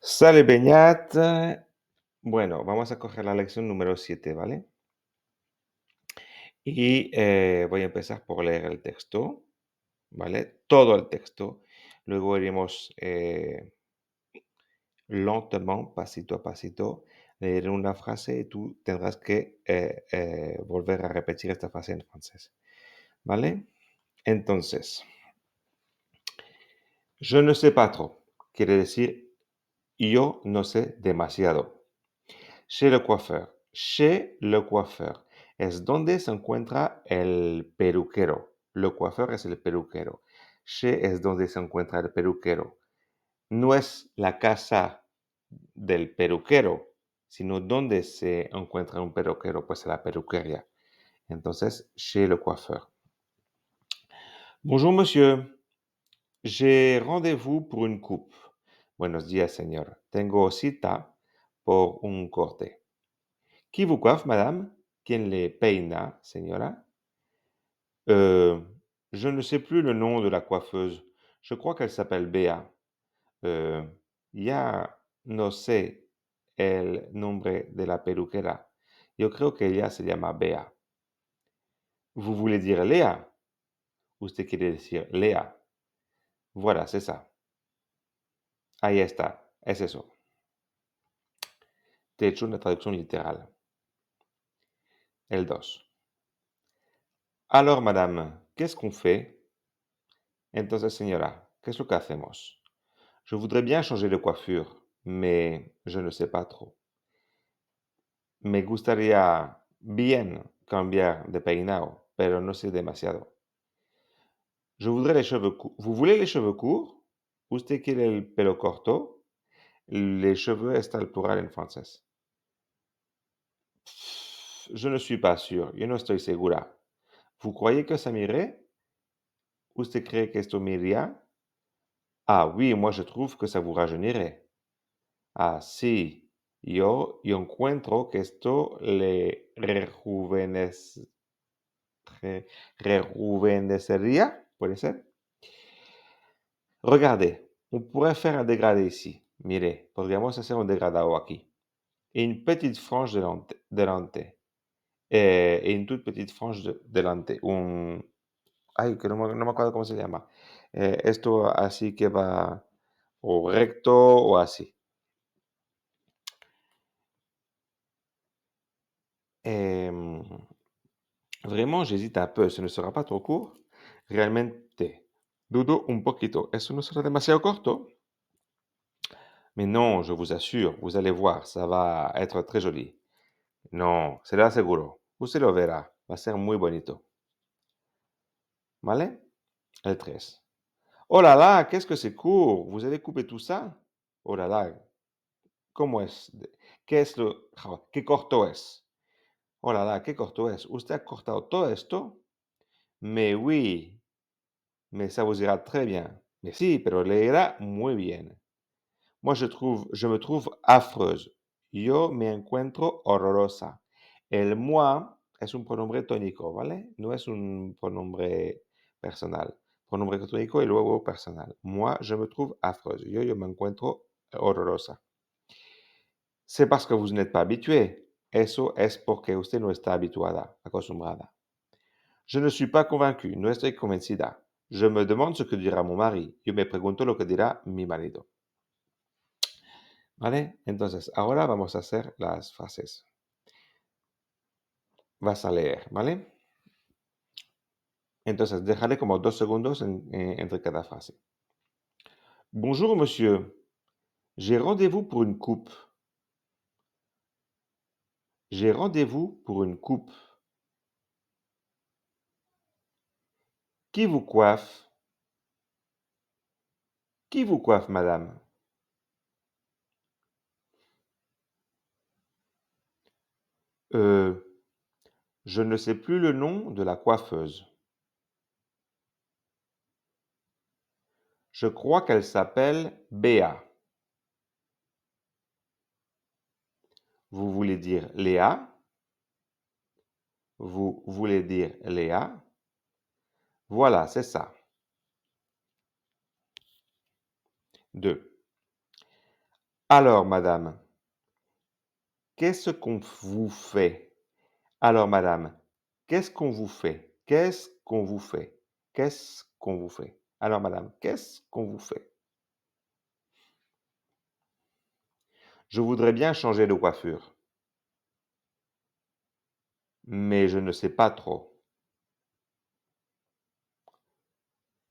Sale Beñat. Bueno, vamos a coger la lección número 7, ¿vale? Y voy a empezar por leer el texto, ¿vale? Todo el texto. Luego iremos lentement, pasito a pasito, leer una frase y tú tendrás que volver a repetir esta frase en francés, ¿vale? Entonces, je ne sais pas trop. Quiere decir, yo no sé demasiado. Chez le coiffeur. Chez le coiffeur. Es donde se encuentra el peluquero. Le coiffeur es el peluquero. Chez es donde se encuentra el peluquero. No es la casa del peluquero, sino donde se encuentra un peluquero, pues la peluquería. Entonces, chez le coiffeur. Bonjour, monsieur. J'ai rendez-vous pour une coupe. Buenos días, señor. Tengo cita por un corte. Qui vous coiffe, madame? ¿Quién le peina, señora? Euh, je ne sais plus le nom de la coiffeuse. Je crois qu'elle s'appelle Béa. Euh, ya no sé el nombre de la peluquera. Yo creo que ella se llama Béa. Vous voulez dire Léa? Usted quiere decir Léa. Voilà, c'est ça. Ahí está. Es eso. Te he hecho una traducción literal. El 2. Alors, madame, qu'est-ce qu'on fait? Entonces, señora, ¿qué es lo que hacemos? Je voudrais bien changer de coiffure, mais je ne sais pas trop. Me gustaría bien cambiar de peinado, pero no sé demasiado. Je voudrais les cheveux courts. Vous voulez les cheveux courts? ¿Usted quiere el pelo corto? Les cheveux está al plural en francés. Je ne suis pas sûr. Yo no estoy segura. ¿Vous croyez que ça m'irait? ¿Usted cree que esto me iría? Ah oui, moi je trouve que ça vous rajeunirait. Ah, sí, yo encuentro que esto le rejuvenecería, ¿puede ser? Regardez, on pourrait faire un dégradé ici. Mire, podríamos hacer un degradado aquí. Une petite frange delante. Une toute petite frange delante. Ay, que no me acuerdo cómo se llama. Esto así que va o recto o así. Em, Vraiment, j'hésite un peu. ¿Ce ne sera pas trop court? Realmente, dudo un poquito. ¿Eso no será demasiado corto? Mais non, je vous assure, vous allez voir, ça va être très joli. Non, se lo aseguro. Usted lo verá. Va a ser muy bonito. ¿Vale? El 3. Oh là là, qu'est-ce que c'est court. Vous avez coupé tout ça? Oh là là, ¿cómo es? ¿Qué es lo? ¿Qué corto es? Oh là là, qué corto es. ¿Usted ha cortado todo esto? Mais oui, mais ça vous ira très bien. Mais si, pero le irá muy bien. Moi, je me trouve affreuse. Yo me encuentro horrorosa. El moi es un pronombre tónico, ¿vale? No es un pronombre personal. Pronombre tónico y luego personal. Moi, je me trouve affreuse. Yo me encuentro horrorosa. C'est parce que vous n'êtes pas habitué. Eso es porque usted no está habituada, acostumbrada. Je ne suis pas convaincue. No estoy convencida. Je me demande ce que dira mon mari. Yo me pregunto lo que dirá mi marido. ¿Vale? Entonces, ahora vamos a hacer las frases. Vas a leer, ¿vale? Entonces, déjale como 2 segundos entre cada frase. Bonjour, monsieur. J'ai rendez-vous pour une coupe. J'ai rendez-vous pour une coupe. Qui vous coiffe? Qui vous coiffe, madame? Euh, je ne sais plus le nom de la coiffeuse. Je crois qu'elle s'appelle Béa. Vous voulez dire Léa? Vous voulez dire Léa? Voilà, c'est ça. 2. Alors, madame, qu'est-ce qu'on vous fait? Alors, madame, qu'est-ce qu'on vous fait? Qu'est-ce qu'on vous fait? Qu'est-ce qu'on vous fait? Alors, madame, qu'est-ce qu'on vous fait? Je voudrais bien changer de coiffure, mais je ne sais pas trop.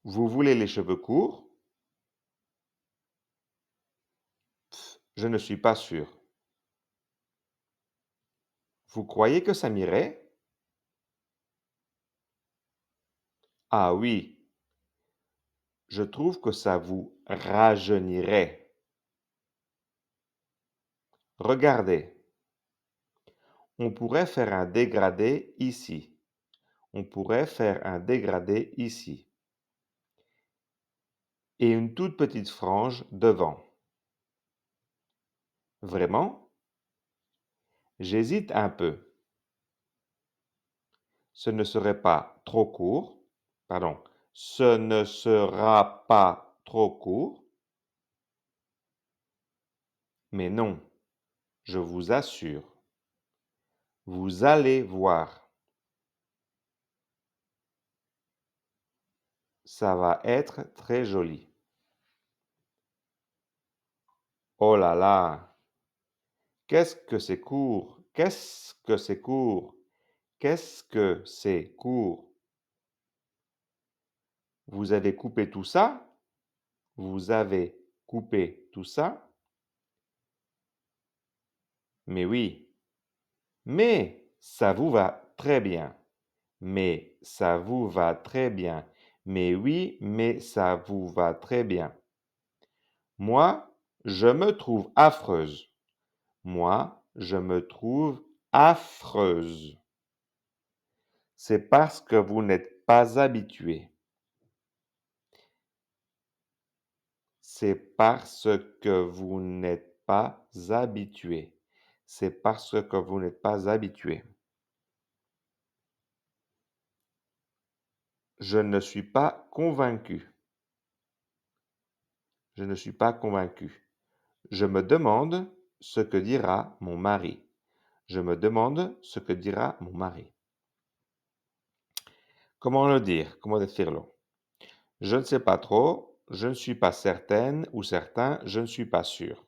Vous voulez les cheveux courts? Je ne suis pas sûr. Vous croyez que ça m'irait? Ah oui, je trouve que ça vous rajeunirait. Regardez, on pourrait faire un dégradé ici. On pourrait faire un dégradé ici. Et une toute petite frange devant. Vraiment? J'hésite un peu. Ce ne serait pas trop court. Pardon. Ce ne sera pas trop court. Mais non, je vous assure. Vous allez voir. Ça va être très joli. Oh là là! Qu'est-ce que c'est court! Qu'est-ce que c'est court! Qu'est-ce que c'est court! Vous avez coupé tout ça? Vous avez coupé tout ça? Mais oui. Mais ça vous va très bien. Mais ça vous va très bien. Mais oui, mais ça vous va très bien. Moi, je me trouve affreuse. Moi, je me trouve affreuse. C'est parce que vous n'êtes pas habitué. C'est parce que vous n'êtes pas habitué. C'est parce que vous n'êtes pas habitué. Je ne suis pas convaincu. Je ne suis pas convaincu. Je me demande ce que dira mon mari. Je me demande ce que dira mon mari. Comment le dire? Comment decirlo? Je ne sais pas trop, je ne suis pas certaine ou certain, je ne suis pas sûr.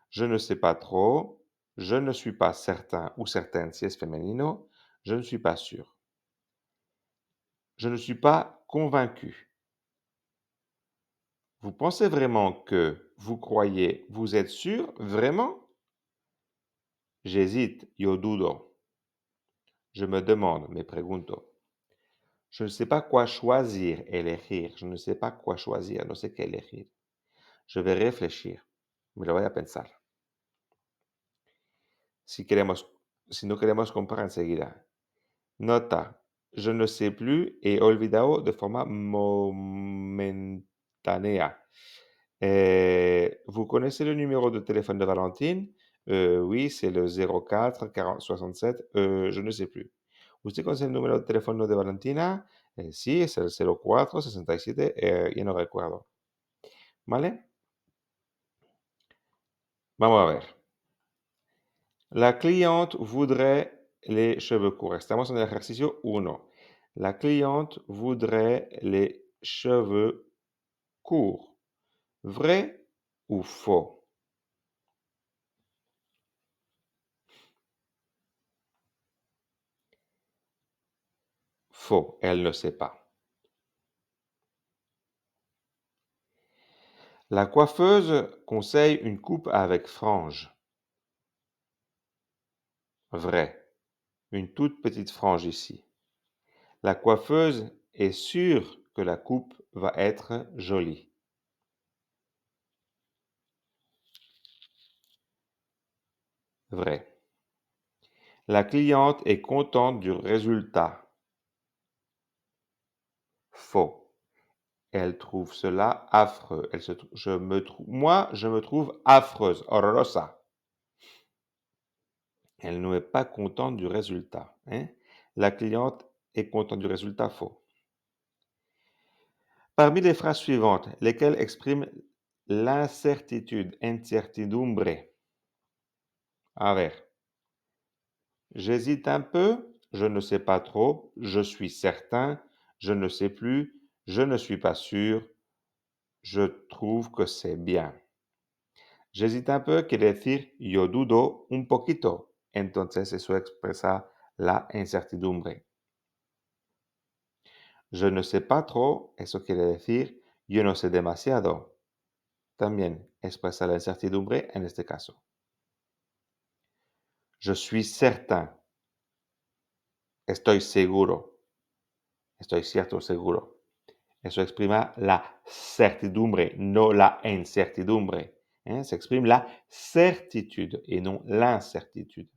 Je ne sais pas trop, je ne suis pas certain ou certaine si es femenino, je ne suis pas sûr. Je ne suis pas convaincu. Vous pensez vraiment que, vous croyez, vous êtes sûr, vraiment? J'hésite, yo dudo. Je me demande, me pregunto. Je ne sais pas quoi choisir, elegir. Je ne sais pas quoi choisir, no sé qué elegir. Je vais réfléchir. Me lo voy a pensar. Si queremos, si no queremos comprar enseguida. Nota. Je ne sais plus, he olvidado de forma momentánea. Vous connaissez le numéro de téléphone de Valentine? Oui, c'est le 04 40 67. Je ne sais plus. ¿Usted conoce el número de teléfono de Valentina? Sí, es el 04 67. Ya no recuerdo. ¿Vale? Vamos a ver. La cliente voudrait les cheveux courts. Estamos en el ejercicio 1. La cliente voudrait les cheveux courts. Vrai ou faux? Faux, elle ne sait pas. La coiffeuse conseille une coupe avec frange. Vrai, une toute petite frange ici. La coiffeuse est sûre que la coupe va être jolie. Vrai. La cliente est contente du résultat. Faux. Elle trouve cela affreux. Moi, je me trouve affreuse, horrorosa. Elle n'est pas contente du résultat, hein. La cliente est contente du résultat, faux. Parmi les phrases suivantes, lesquelles expriment L'incertitude, incertidumbre. A ver, j'hésite un peu, je ne sais pas trop, je suis certain, je ne sais plus, je ne suis pas sûr, je trouve que c'est bien. J'hésite un peu quiere decir yo dudo un poquito. Entonces eso expresa la incertidumbre. Je ne sais pas trop, eso quiere decir yo no sé demasiado. También expresa la incertidumbre en este caso. Je suis certain. Estoy seguro. Estoy cierto, seguro. Eso exprima la certidumbre, no la incertidumbre. Se exprime la certitude et non l'incertitude.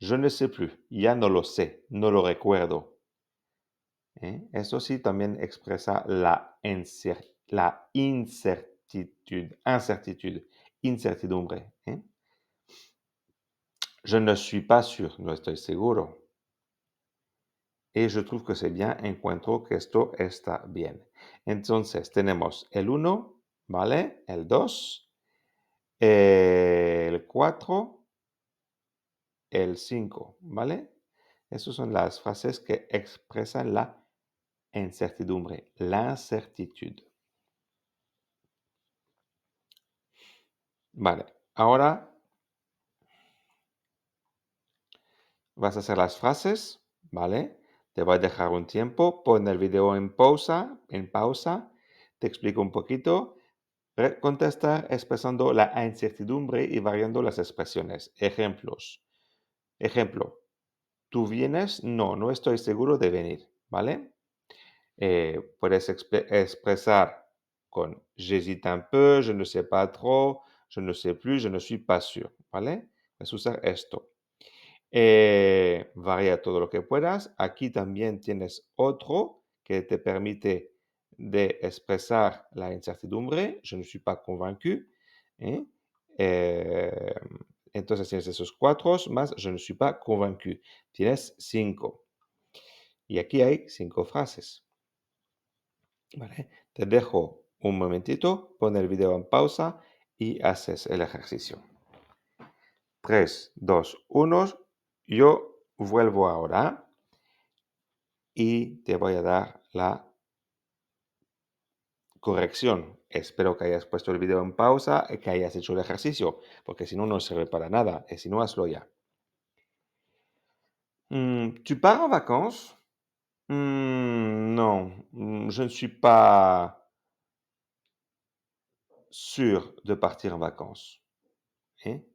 Je ne sais plus, ya no lo sé, no lo recuerdo. Eso sí también expresa la incertitude, incertidumbre. Je ne suis pas sûr, no estoy seguro. Y je trouve que c'est bien, encuentro que esto está bien. Entonces, tenemos el 1, ¿vale? El 2, el 4, el 5, ¿vale? Esas son las frases que expresan la incertidumbre, l'incertitude. Vale, ahora vas a hacer las frases, ¿vale? Te voy a dejar un tiempo, pon el video en pausa, te explico un poquito. Contesta expresando la incertidumbre y variando las expresiones. Ejemplos. Ejemplo, ¿tú vienes? No, no estoy seguro de venir, ¿vale? Puedes expresar con j'hésite un peu, je ne sais pas trop, je ne sais plus, je ne suis pas sûr, ¿vale? Puedes usar esto. Varía todo lo que puedas. Aquí también tienes otro que te permite de expresar la incertidumbre. Je ne suis pas convaincu. ¿eh? Eh, entonces tienes esos 4 más je ne suis pas convaincu. Tienes 5. Y aquí hay 5 frases. ¿Vale? Te dejo un momentito, pon el video en pausa y haces el ejercicio. 3, 2, 1. Yo vuelvo ahora y te voy a dar la corrección. Espero que hayas puesto el video en pausa y que hayas hecho el ejercicio, porque si no, no sirve para nada. Y si no, hazlo ya. ¿Tu pars en vacances? Non, je ne suis pas sûr de partir en vacances.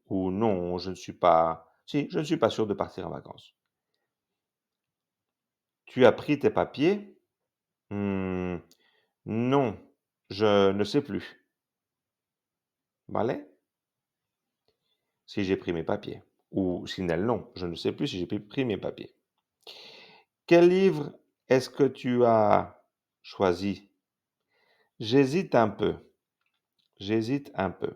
Ou non, je ne suis pas... Si, je ne suis pas sûr de partir en vacances. Tu as pris tes papiers? Non, je ne sais plus. ¿Vale? Si j'ai pris mes papiers. Ou sinon, non, je ne sais plus si j'ai pris mes papiers. Quel livre est-ce que tu as choisi? J'hésite un peu. J'hésite un peu.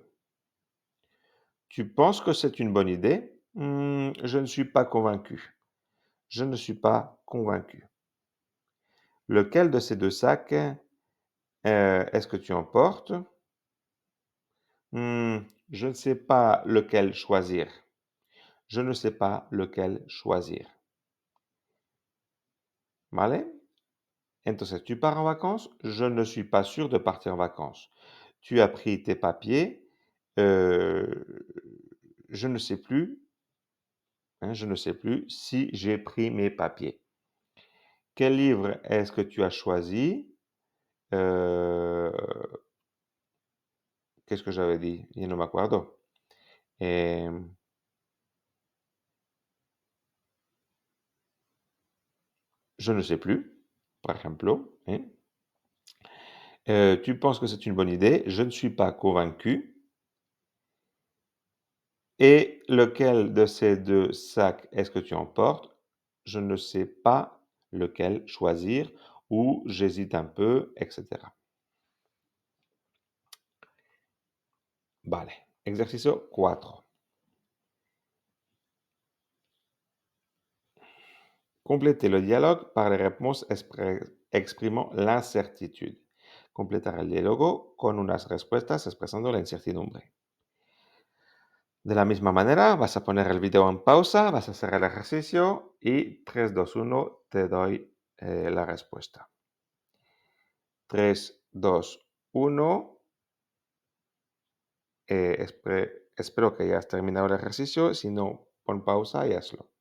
Tu penses que c'est une bonne idée? Je ne suis pas convaincu. Je ne suis pas convaincu. Lequel de ces deux sacs est-ce que tu emportes? Je ne sais pas lequel choisir. Je ne sais pas lequel choisir. ¿Vale? Entonces, tu pars en vacances? Je ne suis pas sûr de partir en vacances. Tu as pris tes papiers? Je ne sais plus, je ne sais plus si j'ai pris mes papiers. Quel livre est-ce que tu as choisi? Qu'est-ce que j'avais dit? Ya no me acuerdo. Je ne sais plus, por ejemplo. Tu penses que c'est une bonne idée? Je ne suis pas convaincu. Et lequel de ces 2 sacs est-ce que tu emportes? Je ne sais pas lequel choisir ou j'hésite un peu, etc. Vale. Ejercicio 4. Complétez le dialogue par les réponses exprimant l'incertitude. Completar el diálogo con unas respuestas expresando la incertidumbre. De la misma manera, vas a poner el video en pausa, vas a hacer el ejercicio y 3, 2, 1, te doy la respuesta. 3, 2, 1. Espero que hayas terminado el ejercicio. Si no, pon pausa y hazlo.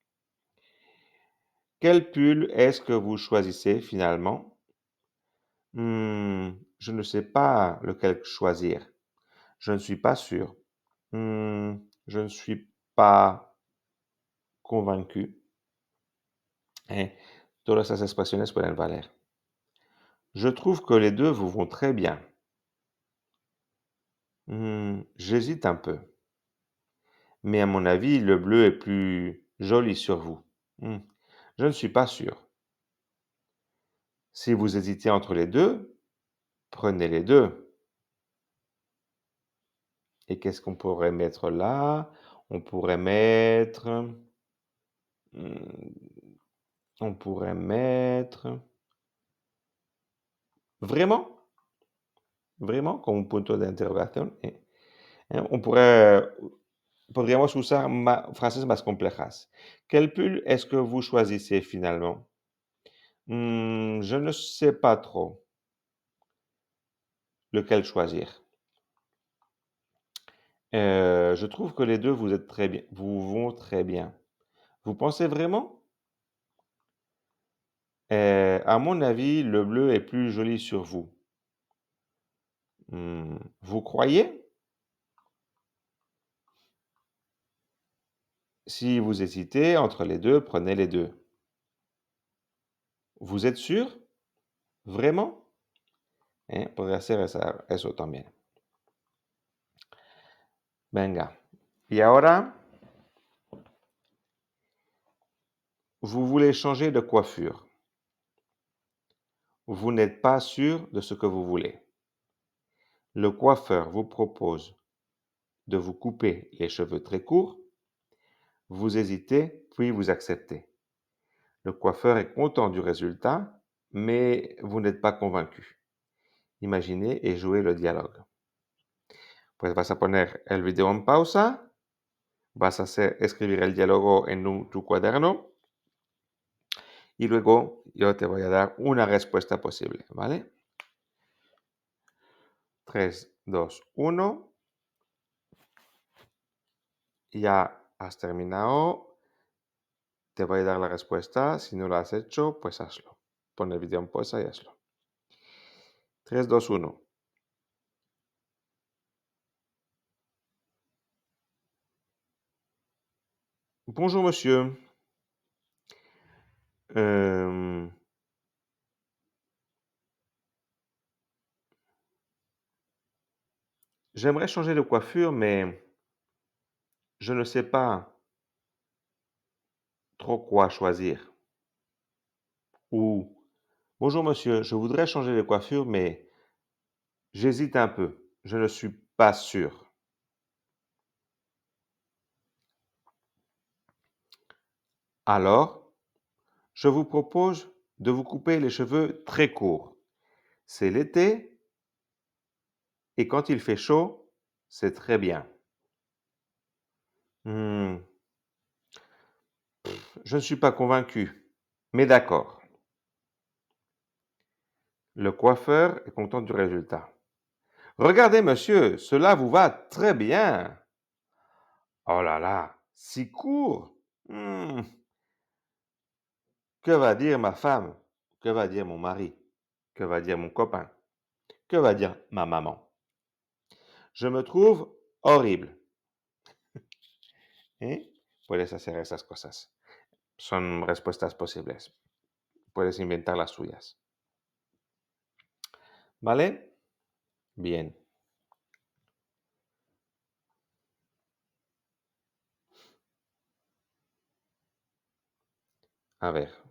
Quel pull est-ce que vous choisissez finalement? Je ne sais pas lequel choisir. Je ne suis pas sûr. Je ne suis pas convaincu. Todas esas expresiones pueden valer. Je trouve que les deux vous vont très bien. J'hésite un peu. Mais à mon avis, le bleu est plus joli sur vous. Je ne suis pas sûr. Si vous hésitez entre les deux, prenez les deux. Et qu'est-ce qu'on pourrait mettre là? On pourrait mettre... on pourrait mettre... Vraiment? Vraiment, como un punto de interrogación. On pourrait... Podríamos usar frases más complejas. Quel pull est-ce que vous choisissez finalement? Je ne sais pas trop lequel choisir. Je trouve que les deux vous êtes très bien, vous vont très bien. Vous pensez vraiment? À mon avis, le bleu est plus joli sur vous. Vous croyez? Si vous hésitez entre les deux, prenez les deux. Vous êtes sûr? Vraiment? Podría ser eso también. Venga. Y ahora, vous voulez changer de coiffure. Vous n'êtes pas sûr de ce que vous voulez. Le coiffeur vous propose de vous couper les cheveux très courts. Vous hésitez, puis vous acceptez. Le coiffeur est content du résultat, mais vous n'êtes pas convaincu. Imaginez et jouez le dialogue. Pues vas a poner el video en pausa, vas a escribir el diálogo en tu cuaderno y luego yo te voy a dar una respuesta posible, ¿vale? 3, 2, 1. Ya has terminado. Te voy a dar la respuesta. Si no lo has hecho, pues hazlo. Pon el video en pausa y hazlo. 3, 2, 1. Bonjour monsieur. Euh, J'aimerais changer de coiffure, mais je ne sais pas trop quoi choisir. Ou bonjour monsieur, je voudrais changer de coiffure, mais j'hésite un peu. Je ne suis pas sûr. Alors, je vous propose de vous couper les cheveux très courts. C'est l'été et quand il fait chaud, c'est très bien. Je ne suis pas convaincu, mais d'accord. Le coiffeur est content du résultat. Regardez, monsieur, cela vous va très bien. Oh là là, si court. Que va dire ma femme? Que va dire mon mari? Que va dire mon copain? Que va dire ma maman? Je me trouve horrible. Puedes hacer esas cosas. Son respuestas posibles. Puedes inventar las tuyas. ¿Vale? Bien. A ver.